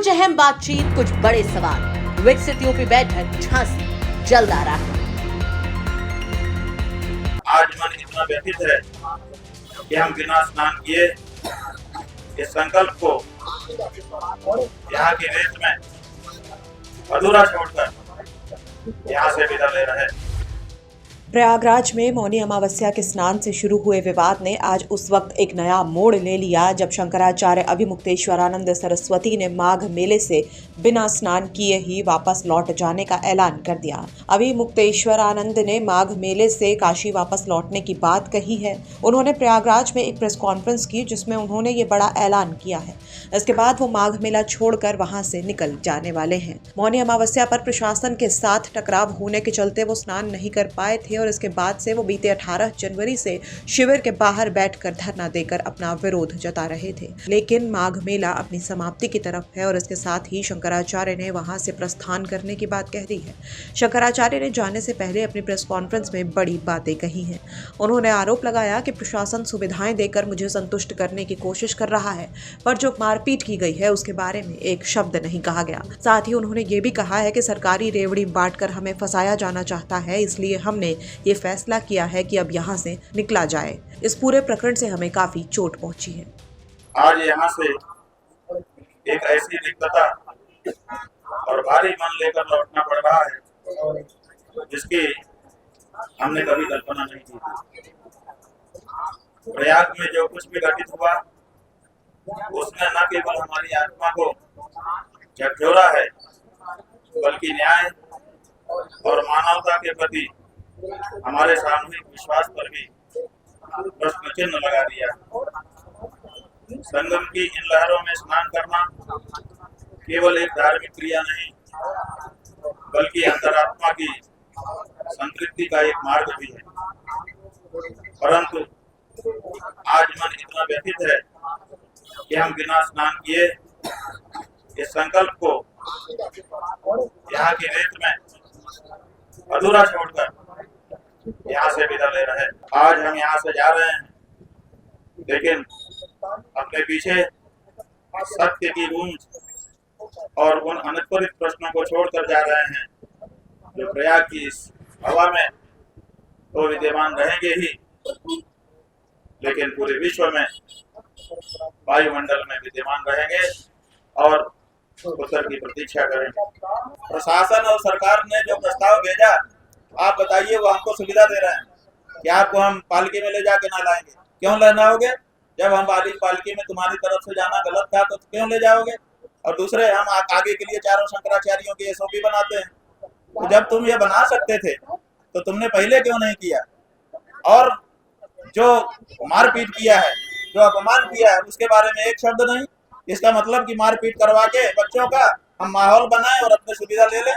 कुछ अहम बातचीत, कुछ बड़े सवाल। विकसित यूपी बैठक झांसी जल्द आ रहा है। आज मन इतना व्यथित है कि हम बिना स्नान किए इस संकल्प को यहाँ की रेत में अधूरा छोड़कर यहाँ से विदा ले रहे हैं। प्रयागराज में मौनी अमावस्या के स्नान से शुरू हुए विवाद ने आज उस वक्त एक नया मोड़ ले लिया जब शंकराचार्य अभिमुक्तेश्वरानंद सरस्वती ने माघ मेले से बिना स्नान किए ही वापस लौट जाने का ऐलान कर दिया। अभिमुक्तेश्वरानंद ने माघ मेले से काशी वापस लौटने की बात कही है। उन्होंने प्रयागराज में एक प्रेस कॉन्फ्रेंस की जिसमें उन्होंने ये बड़ा ऐलान किया है। इसके बाद वो माघ मेला छोड़कर वहां से निकल जाने वाले हैं। मौनी अमावस्या पर प्रशासन के साथ टकराव होने के चलते वो स्नान नहीं कर पाए थे और इसके बाद से वो बीते 18 जनवरी से शिविर के बाहर बैठकर धरना देकर अपना विरोध जता रहे थे। लेकिन माघ मेला अपनी समाप्ति की तरफ है और इसके साथ ही शंकराचार्य ने वहां से प्रस्थान करने की बात कह दी है। शंकराचार्य ने जाने से पहले अपनी प्रेस कॉन्फ्रेंस में बड़ी बातें कही हैं। उन्होंने आरोप लगाया कि प्रशासन सुविधाएं देकर मुझे संतुष्ट करने की कोशिश कर रहा है, पर जो मारपीट की गई है उसके बारे में एक शब्द नहीं कहा गया। साथ ही उन्होंने ये भी कहा है कि सरकारी रेवड़ी बांटकर हमें फंसाया जाना चाहता है, इसलिए हमने ये फैसला किया है कि अब यहाँ से निकला जाए। इस पूरे प्रकरण से हमें काफी चोट पहुंची है। आज यहाँ से एक ऐसी रिक्तता और भारी मन लेकर लौटना पड़ रहा है जिसकी हमने कभी कल्पना नहीं की थी। प्रयाग में जो कुछ भी घटित हुआ उसने न केवल हमारी आत्मा को झकझोरा है बल्कि न्याय और मानवता के प्रति हमारे सामूहिक विश्वास पर भी प्रश्न चिन्ह लगा दिया। संगम की इन लहरों में स्नान करना केवल एक धार्मिक क्रिया नहीं बल्कि अंतरात्मा की संतृप्ति का एक मार्ग भी है। परंतु आज मन इतना व्यथित है कि हम बिना स्नान किए इस संकल्प को यहाँ की रेत में अधूरा छोड़कर यहाँ से विदा ले रहे हैं। आज हम यहाँ से जा रहे हैं, लेकिन अपने पीछे सत्य की गूंज और उन अनुत्तरित प्रश्नों को छोड़कर जा रहे हैं जो प्रयाग की इस हवा में तो विद्यमान रहेंगे ही, लेकिन पूरे विश्व में वायुमंडल में विद्यमान रहेंगे और उत्तर की प्रतीक्षा करेंगे। प्रशासन और सरकार ने जो प्रस्ताव भेजा, आप बताइए, वो हमको सुविधा दे रहे हैं कि आपको हम पालकी में ले जाके ना लाएंगे। क्यों लेना होगे? जब हम पालकी में तुम्हारी तरफ से जाना गलत था तो क्यों ले जाओगे? और दूसरे हम आगे के लिए चारों शंकराचार्यों की एसओपी बनाते हैं। तो जब तुम ये बना सकते थे तो तुमने पहले क्यों नहीं किया? और जो मारपीट किया है, जो अपमान किया है, उसके बारे में एक शब्द नहीं। इसका मतलब कि मारपीट करवा के बच्चों का हम माहौल बनाएं और अपनी सुविधा ले लें।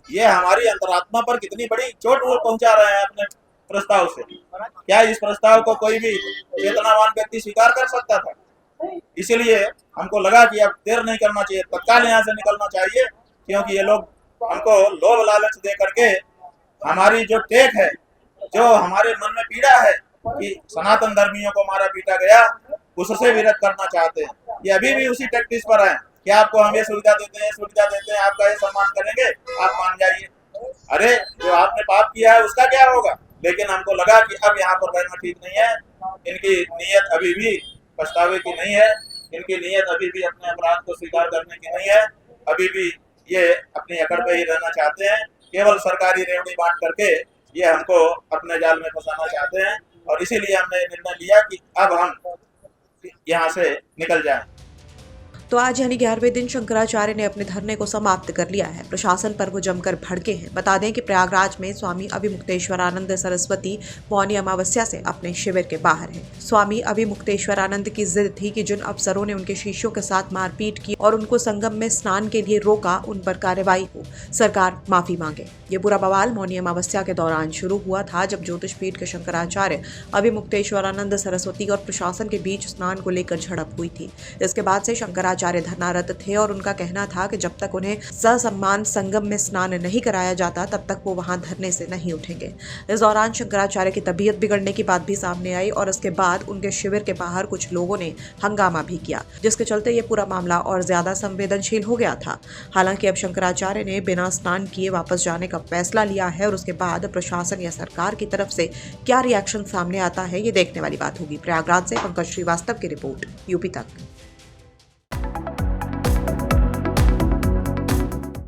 ये हमारी अंतरात्मा पर कितनी बड़ी चोट पहुंचा रहे हैं अपने प्रस्ताव से। क्या इस प्रस्ताव को कोई भी चेतनावान व्यक्ति स्वीकार कर सकता था? इसीलिए हमको लगा कि अब देर नहीं करना चाहिए, तत्काल यहाँ से निकलना चाहिए, क्योंकि ये लोग हमको लोभ लालच दे करके हमारी जो टेक है, जो हमारे मन में पीड़ा है कि सनातन धर्मियों को मारा पीटा गया, उससे विरत करना चाहते हैं। ये अभी भी उसी टैक्टिस पर है कि आपको हम ये सुविधा देते हैं, आपका ये सम्मान करेंगे, आप मान जाइए। अरे जो आपने पाप किया है उसका क्या होगा? लेकिन हमको लगा कि अब यहाँ पर रहना ठीक नहीं है। इनकी नीयत अभी भी पछतावे की नहीं है, इनकी नीयत अभी भी अपने अपराध को स्वीकार करने की नहीं है। अभी भी ये अपनी अकड़ पे ही रहना चाहते हैं। केवल सरकारी रेवड़ी बांट करके ये हमको अपने जाल में फंसाना चाहते हैं और इसीलिए हमने निर्णय लिया कि अब हम यहाँ से निकल जाएं। तो आज यानी 11वें दिन शंकराचार्य ने अपने धरने को समाप्त कर लिया है। प्रशासन पर वो जमकर भड़के हैं। बता दें कि प्रयागराज में स्वामी अभिमुक्तेश्वरानंद सरस्वती मौनी अमावस्या से अपने शिविर के बाहर हैं। स्वामी अभिमुक्तेश्वरानंद की जिद थी कि जिन अफसरों ने उनके शिष्यों के साथ मारपीट की और उनको संगम में स्नान के लिए रोका, उन पर कार्रवाई हो, सरकार माफी मांगे। ये पूरा बवाल मौनी अमावस्या के दौरान शुरू हुआ था जब ज्योतिष पीठ के शंकराचार्य अभिमुक्तेश्वरानंद सरस्वती और प्रशासन के बीच स्नान को लेकर झड़प हुई थी। इसके बाद से शंकराचार्य शंकराचार्य धरनारत थे और उनका कहना था कि जब तक उन्हें ससम्मान संगम में स्नान नहीं कराया जाता तब तक वो वहां धरने से नहीं उठेंगे। इस दौरान शंकराचार्य की तबीयत बिगड़ने की बात भी सामने आई और उसके बाद उनके शिविर के बाहर कुछ लोगों ने हंगामा भी किया, जिसके चलते ये पूरा मामला और ज्यादा संवेदनशील हो गया था। हालांकि अब शंकराचार्य ने बिना स्नान किए वापस जाने का फैसला लिया है और उसके बाद प्रशासन या सरकार की तरफ से क्या रिएक्शन सामने आता है, ये देखने वाली बात होगी। प्रयागराज से पंकज श्रीवास्तव की रिपोर्ट, यूपी तक।